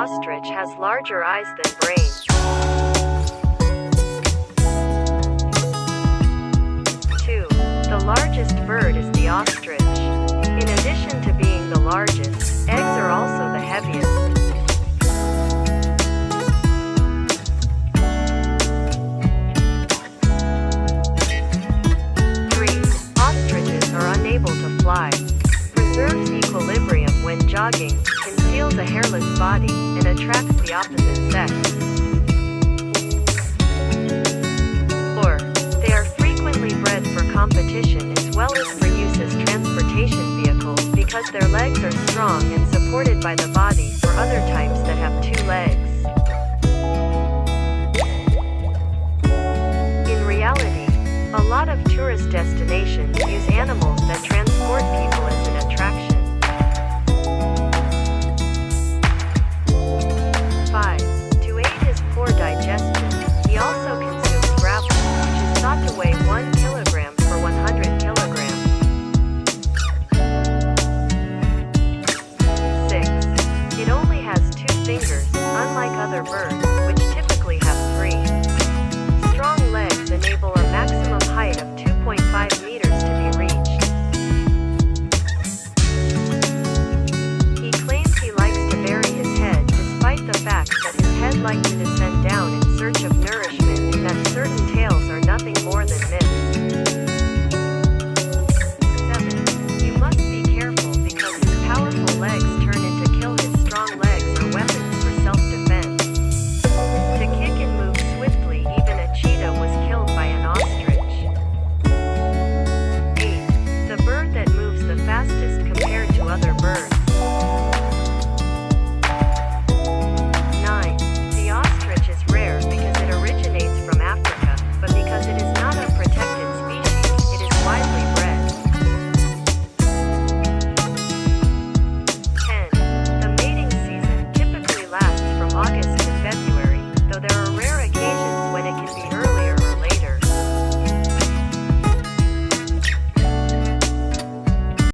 ostrich has larger eyes than brains. 2. The largest bird is the ostrich. In addition to being the largest, eggs are also the heaviest. 3. Ostriches are unable to fly. Preserves equilibrium when jogging, conceals a hairless body, and attracts the opposite sex. 4. They are frequently bred for competition as well as for use as transportation vehicles because their legs are strong and supported by the body for other types that have 2 legs. In reality, a lot of tourist destinations use animals that transport people as an attraction.